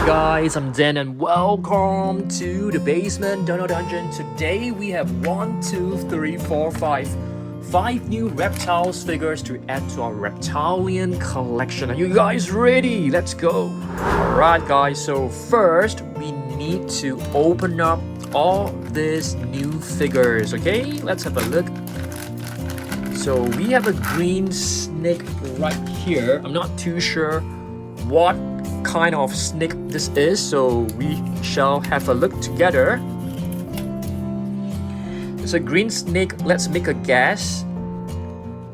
Guys, I'm Dan and welcome to the basement dungeon. Today we have 5 new reptiles figures to add to our reptilian collection. Are you guys ready? Let's go. Alright guys, so first we need to open up all these new figures. Okay, let's have a look. So we have a green snake right here. I'm not too sure what kind of snake this is, so we shall have a look together. It's a green snake. Let's make a guess.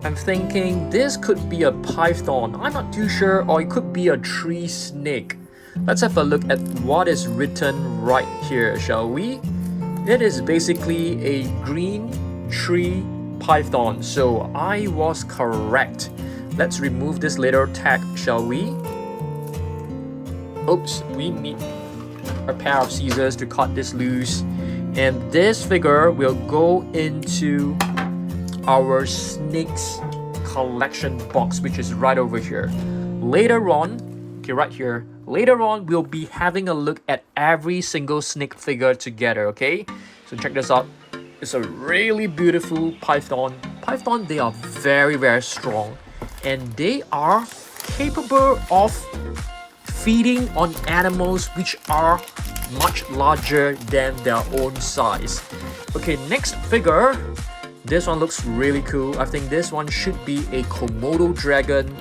I'm thinking this could be a python. I'm not too sure, or it could be a tree snake. Let's have a look at what is written right here, shall we? It is basically a green tree python, so I was correct. Let's remove this little tag, shall we? Oops, we need a pair of scissors to cut this loose, and this figure will go into our snakes collection box, which is right over here. Later on, okay, right here, later on we'll be having a look at every single snake figure together. Okay, so check this out. It's a really beautiful python. They are very strong, and they are capable of feeding on animals which are much larger than their own size. Okay, next figure. This one looks really cool. I think this one should be a Komodo dragon.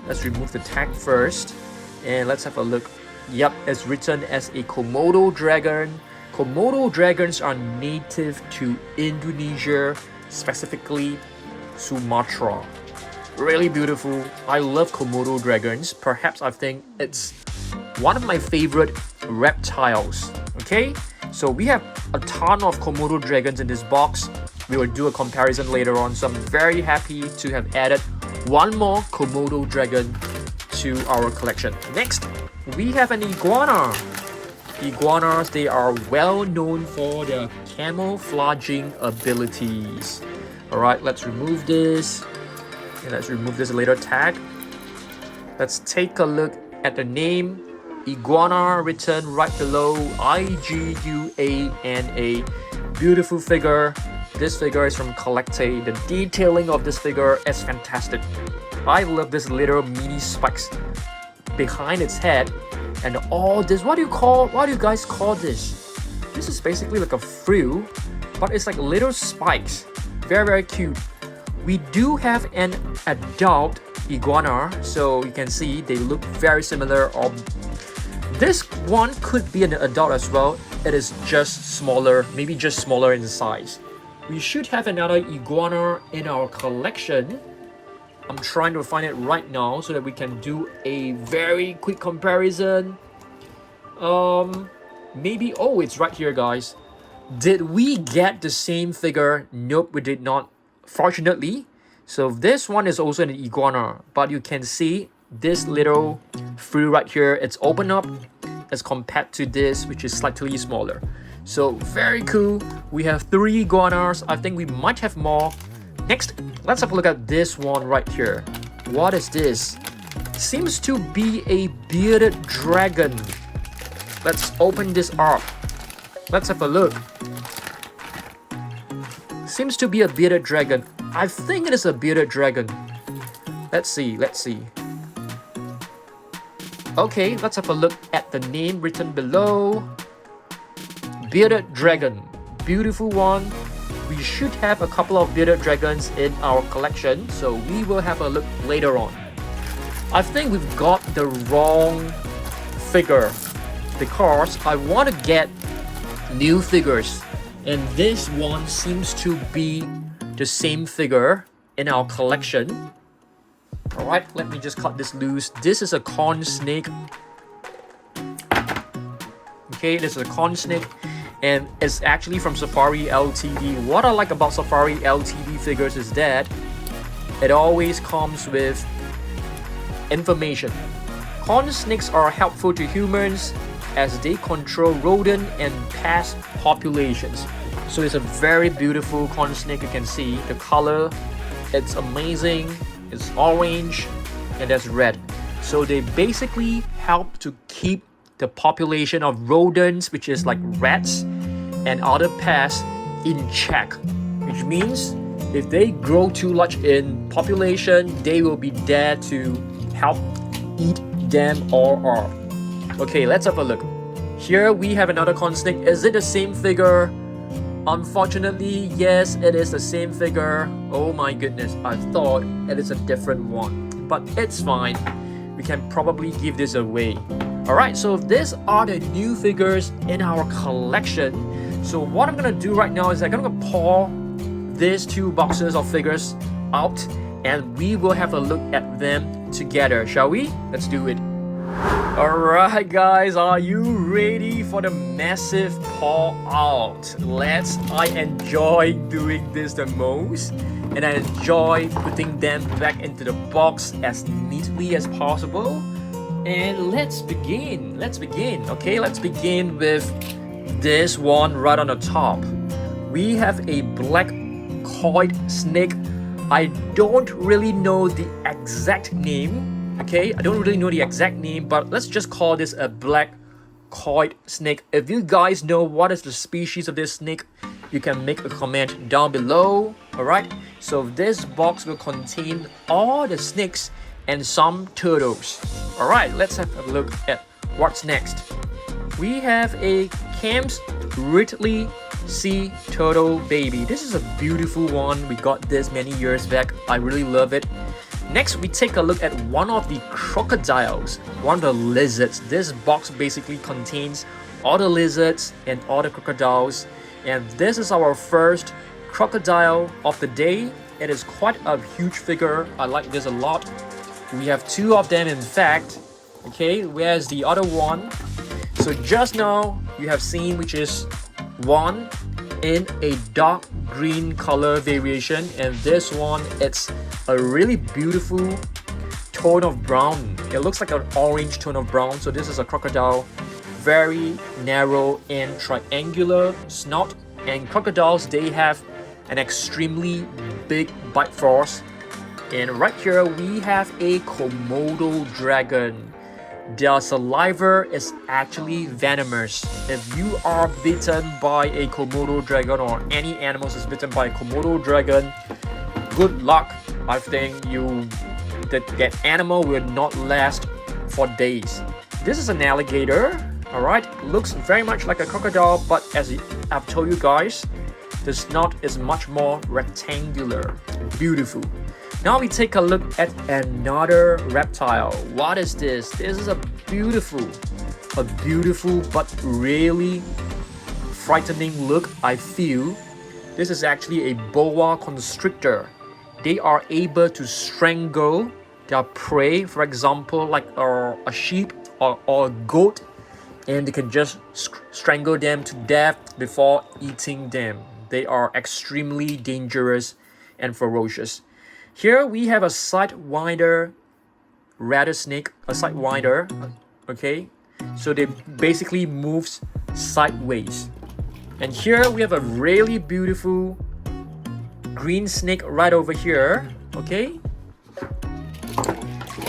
Let's remove the tag first and let's have a look. Yep, it's written as a Komodo dragon. Komodo dragons are native to Indonesia, specifically Sumatra. Really beautiful. I love Komodo dragons. Perhaps I think it's one of my favorite reptiles. Okay, so we have a ton of Komodo dragons in this box. We will do a comparison later on, so I'm very happy to have added one more Komodo dragon to our collection. Next, we have an iguana. Iguanas, they are well known for their camouflaging abilities. Alright, let's remove this. And let's remove this later tag. Let's take a look at the name. Iguana written right below, Iguana. Beautiful figure. This figure is from Collecte. The detailing of this figure is fantastic. I love this little mini spikes behind its head and all this. What do you guys call this? This is basically like a frill, but it's like little spikes. Very cute. We do have an adult iguana, so you can see they look very similar. This one could be an adult as well. It is just smaller, maybe just smaller in size. We should have another iguana in our collection. I'm trying to find it right now so that we can do a very quick comparison. Maybe, oh, it's right here, guys. Did we get the same figure? Nope, we did not, fortunately. So this one is also an iguana, but you can see this little frill right here, it's open up as compared to this, which is slightly smaller. So very cool. We have 3 iguanas. I think we might have more. Next, let's have a look at this one right here. What is this? Seems to be a bearded dragon. Let's open this up. Let's have a look. Seems to be a bearded dragon. I think it is a bearded dragon. Let's see. Okay, let's have a look at the name written below. Bearded dragon. Beautiful one. We should have a couple of bearded dragons in our collection, so we will have a look later on. I think we've got the wrong figure because I want to get new figures, and this one seems to be the same figure in our collection. Alright, let me just cut this loose. This is a corn snake. Okay, this is a corn snake, and it's actually from Safari LTD. What I like about Safari LTD figures is that it always comes with information. Corn snakes are helpful to humans as they control rodent and pest populations. So it's a very beautiful corn snake. You can see the color, it's amazing. It's orange and there's red. So they basically help to keep the population of rodents, which is like rats and other pests, in check. Which means if they grow too large in population, they will be there to help eat them all off. Okay, let's have a look. Here we have another corn snake. Is it the same figure? Unfortunately, yes, it is the same figure. Oh my goodness, I thought it is a different one. But it's fine. We can probably give this away. Alright, so these are the new figures in our collection. So what I'm gonna do right now is I'm gonna pour these two boxes of figures out and we will have a look at them together, shall we? Let's do it. Alright guys, are you ready for the massive pour out? I enjoy doing this the most, and I enjoy putting them back into the box as neatly as possible. And let's begin. Okay, let's begin with this one right on the top. We have a black coiled snake. I don't really know the exact name. Okay, I don't really know the exact name, but let's just call this a black coiled snake. If you guys know what is the species of this snake, you can make a comment down below. Alright, so this box will contain all the snakes and some turtles. Alright, let's have a look at what's next. We have a Cam's Ridley Sea Turtle Baby. This is a beautiful one. We got this many years back. I really love it. Next, we take a look at one of the crocodiles, one of the lizards. This box basically contains all the lizards and all the crocodiles. And this is our first crocodile of the day. It is quite a huge figure. I like this a lot. We have two of them in fact. Okay, where's the other one? So just now, you have seen which is one in a dark green color variation, and this one, it's a really beautiful tone of brown. It looks like an orange tone of brown. So this is a crocodile, very narrow and triangular snout. And crocodiles, they have an extremely big bite force. And right here we have a Komodo dragon. Their saliva is actually venomous. If you are bitten by a Komodo dragon, or any animals is bitten by a Komodo dragon, good luck. I think that animal will not last for days. This is an alligator. Alright, looks very much like a crocodile, but as I've told you guys, the snout is much more rectangular. Beautiful. Now we take a look at another reptile. What is this? This is a beautiful but really frightening look, I feel. This is actually a boa constrictor. They are able to strangle their prey, for example, like a sheep or a goat, and they can just strangle them to death before eating them. They are extremely dangerous and ferocious. Here we have a sidewinder rattlesnake, a sidewinder, okay? So they basically moves sideways. And here we have a really beautiful green snake right over here, okay?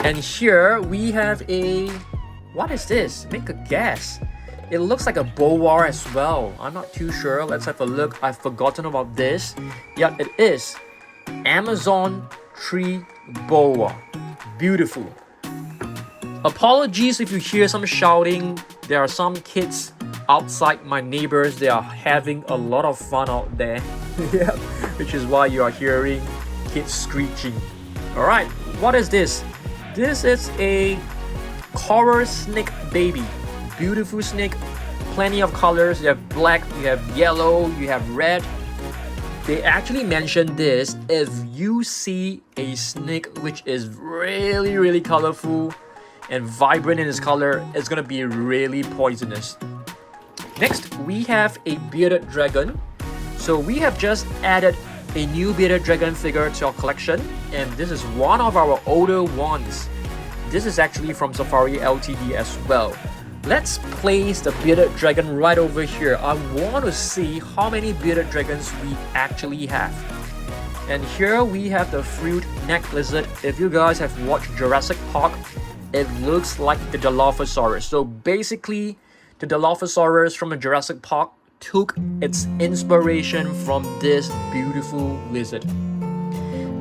And here we have a, what is this? Make a guess. It looks like a boa as well. I'm not too sure. Let's have a look. I've forgotten about this. Yeah, it is Amazon tree boa. Beautiful. Apologies if you hear some shouting. There are some kids outside, my neighbors. They are having a lot of fun out there. Yeah, which is why you are hearing kids screeching. Alright, what is this? This is a coral snake baby. Beautiful snake. Plenty of colors. You have black, you have yellow, you have red. They actually mentioned this. If you see a snake which is really colorful and vibrant in its color, it's gonna be really poisonous. Next, we have a bearded dragon. So we have just added a new bearded dragon figure to our collection, and this is one of our older ones. This is actually from Safari Ltd as well. Let's place the bearded dragon right over here. I want to see how many bearded dragons we actually have. And here we have the fruit neck lizard. If you guys have watched Jurassic Park, it looks like the Dilophosaurus. So basically, the Dilophosaurus from a Jurassic Park took its inspiration from this beautiful lizard.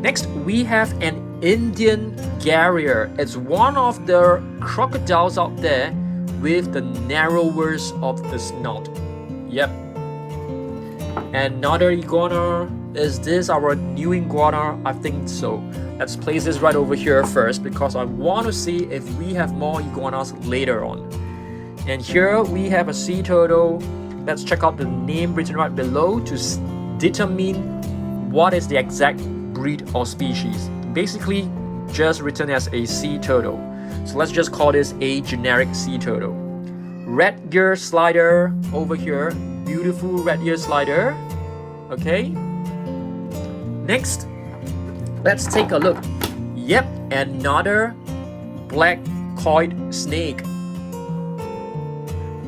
Next, we have an Indian Gharial. It's one of the crocodiles out there with the narrowest of the snout. Yep. Another iguana. Is this our new iguana? I think so. Let's place this right over here first because I want to see if we have more iguanas later on. And here we have a sea turtle. Let's check out the name written right below to determine what is the exact breed or species. Basically, just written as a sea turtle. So let's just call this a generic sea turtle. Red ear slider over here. Beautiful red ear slider. Okay. Next, let's take a look. Yep, another black coiled snake.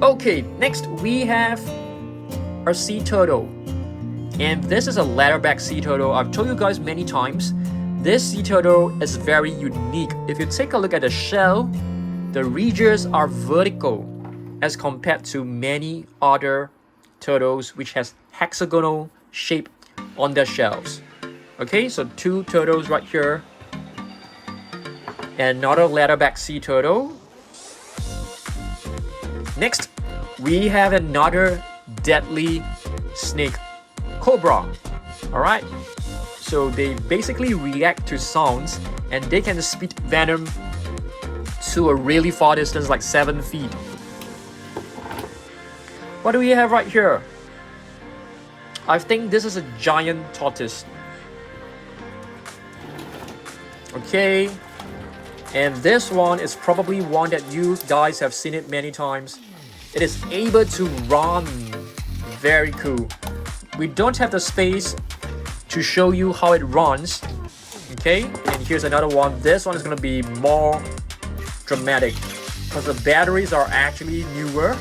Okay, next we have a sea turtle. And this is a leatherback sea turtle. I've told you guys many times, this sea turtle is very unique. If you take a look at the shell, the ridges are vertical as compared to many other turtles which has hexagonal shape on their shells. Okay, so two turtles right here. Another leatherback sea turtle. Next, we have another deadly snake, cobra. Alright, so they basically react to sounds and they can spit venom to a really far distance, like 7 feet. What do we have right here? I think this is a giant tortoise. Okay, and this one is probably one that you guys have seen it many times. It is able to run. Very cool. We don't have the space to show you how it runs. Okay, and here's another one. This one is going to be more dramatic because the batteries are actually newer,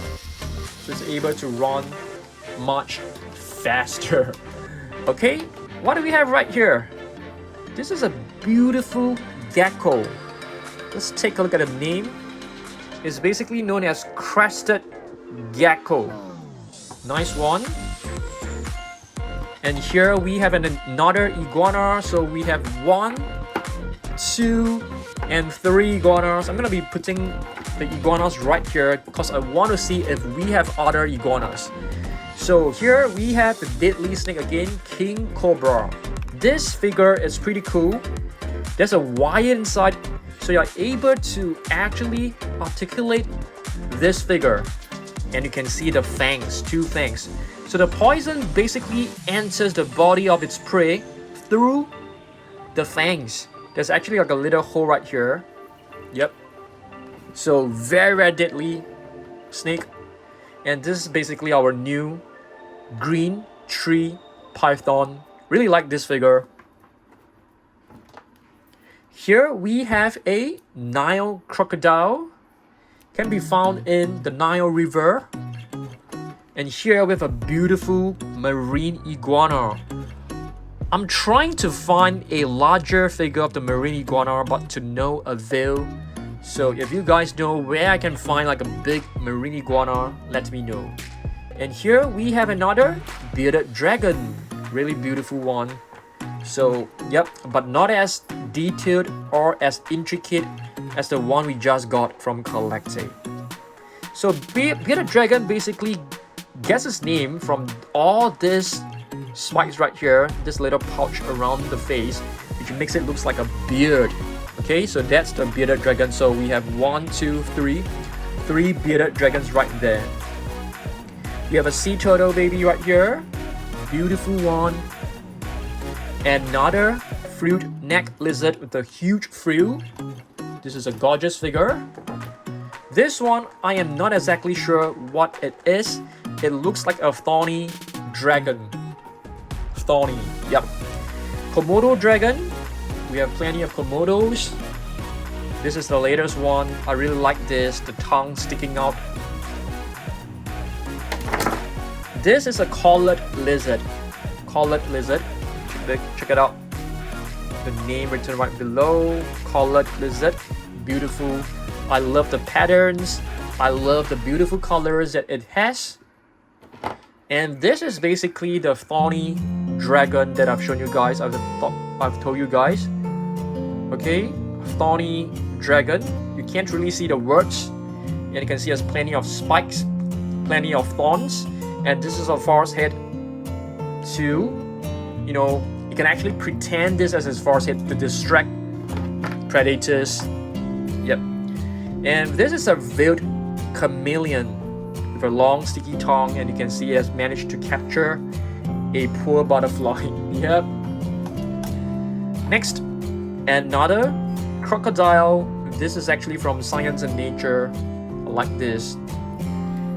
so it's able to run much faster. Okay, what do we have right here? This is a beautiful gecko. Let's take a look at the name. It's basically known as crested gecko. Nice one. And here we have another iguana. So we have 1, 2, and 3 iguanas. I'm gonna be putting the iguanas right here because I want to see if we have other iguanas. So here we have the deadly snake again, king cobra. This figure is pretty cool. There's a wire inside, so you're able to actually articulate this figure. And you can see the fangs, 2 fangs. So the poison basically enters the body of its prey through the fangs. There's actually like a little hole right here. Yep. So very, very deadly snake. And this is basically our new green tree python. Really like this figure. Here we have a Nile crocodile. Can be found in the Nile River. And here we have a beautiful marine iguana. I'm trying to find a larger figure of the marine iguana, but to no avail. So if you guys know where I can find like a big marine iguana, let me know. And here we have another bearded dragon. Really beautiful one. So yep, but not as detailed or as intricate as the one we just got from collecting. So bearded dragon basically gets its name from all these spikes right here, this little pouch around the face, which makes it look like a beard. Okay, so that's the bearded dragon. So we have 1, 2, 3 bearded dragons right there. We have a sea turtle baby right here, beautiful one. Another fruit neck lizard with a huge frill. This is a gorgeous figure. This one, I am not exactly sure what it is. It looks like a thorny dragon. Thorny, yep. Komodo dragon. We have plenty of Komodos. This is the latest one. I really like this, the tongue sticking out. This is a collared lizard. Collared lizard. Check it out. The name written right below. Collared lizard. Beautiful I love the patterns. I love the beautiful colors that it has. And this is basically the Thorny dragon that I've shown you guys. I've told you guys. Okay, Thorny dragon. You can't really see the words, and you can see there's plenty of spikes, plenty of thorns, and this is a forest head too. You know, you can actually pretend this as his forest head to distract predators. Yep. And this is a veiled chameleon with a long sticky tongue, and you can see it has managed to capture a poor butterfly. Yep. Next, another crocodile. This is actually from Science and Nature. I like this.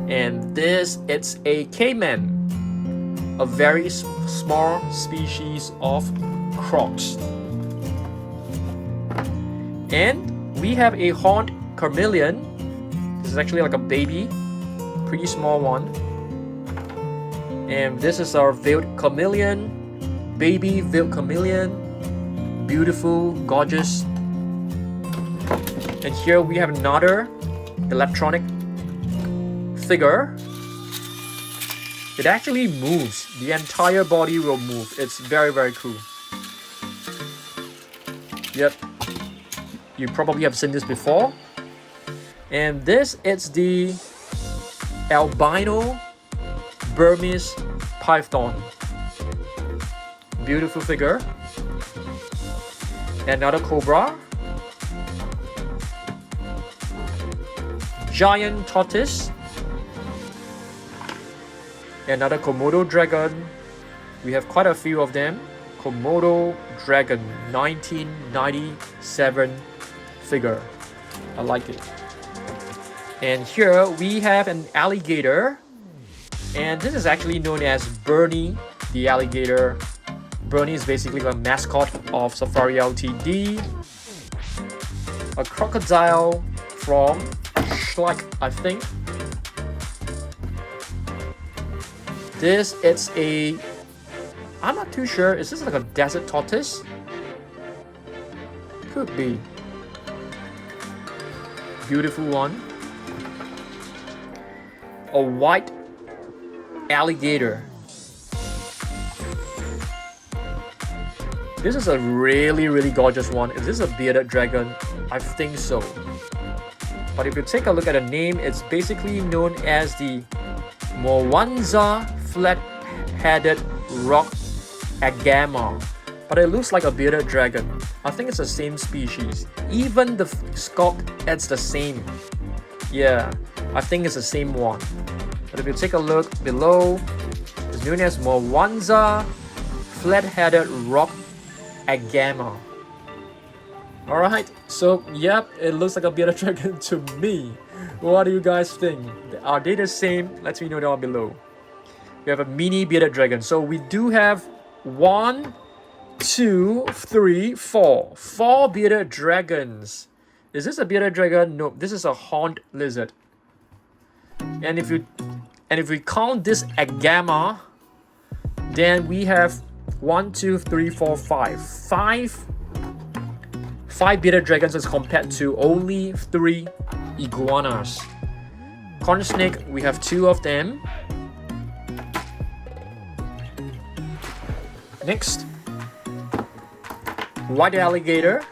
And this, it's a Caiman, a very small species of crocs. And we have a horned chameleon. This is actually like a baby, pretty small one. And this is our veiled chameleon, baby veiled chameleon, beautiful, gorgeous. And here we have another electronic figure. It actually moves. The entire body will move. It's very, very cool. Yep. You probably have seen this before. And this is the albino Burmese python. Beautiful figure. Another cobra. Giant tortoise. Another Komodo dragon. We have quite a few of them. Komodo dragon, 1997 figure. I like it. And here we have an alligator. And this is actually known as Bernie the alligator. Bernie is basically a mascot of Safari Ltd. A crocodile from Schleich, I think. This is a, I'm not too sure, is this like a desert tortoise? Could be. Beautiful one. A white alligator. This is a really, really gorgeous one. Is this a bearded dragon? I think so. But if you take a look at the name, it's basically known as the Mwanza flat-headed rock agama. But it looks like a bearded dragon. I think it's the same species. Even the sculpt, it's the same. Yeah, I think it's the same one. But if you take a look below, it's known as Mwanza flat-headed rock agama. Alright, so yep, it looks like a bearded dragon to me. What do you guys think? Are they the same? Let me know down below. We have a mini bearded dragon. So we do have 1, 2, 3, 4. 4 bearded dragons. Is this a bearded dragon? No, this is a horned lizard. And if we count this agama, then we have 1, 2, 3, 4, 5. 5 bearded dragons as compared to only 3 iguanas. Corn snake, we have 2 of them. Next, white alligator.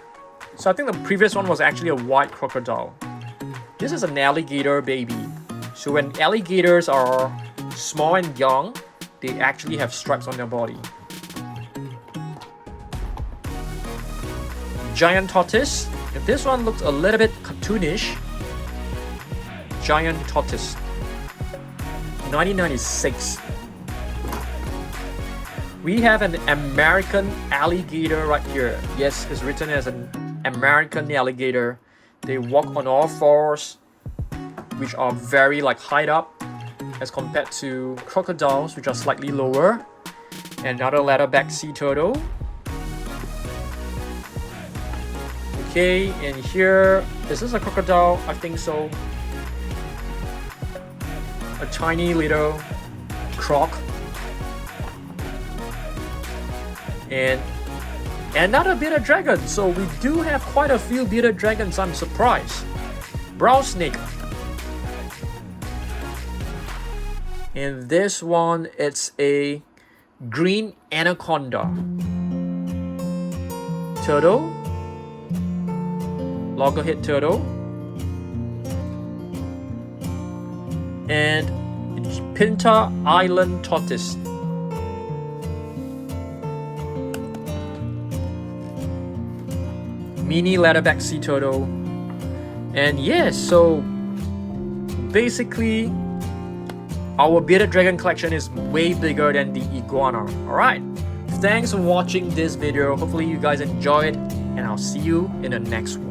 So I think the previous one was actually a white crocodile. This is an alligator baby. So when alligators are small and young, they actually have stripes on their body. Giant tortoise. If this one looks a little bit cartoonish. Giant tortoise. 1996. We have an American alligator right here. Yes, it's written as an American alligator. They walk on all fours, which are very high up as compared to crocodiles, which are slightly lower. Another leatherback sea turtle. Okay, and here, is this a crocodile? I think so. A tiny little croc. And another bearded dragon. So we do have quite a few bearded dragons. I'm surprised. brown snake. And this one, it's a green anaconda. Turtle, loggerhead turtle, and Pinta Island tortoise. Mini leatherback sea turtle. And yes, so basically our bearded dragon collection is way bigger than the iguana. Alright, thanks for watching this video. Hopefully you guys enjoyed, and I'll see you in the next one.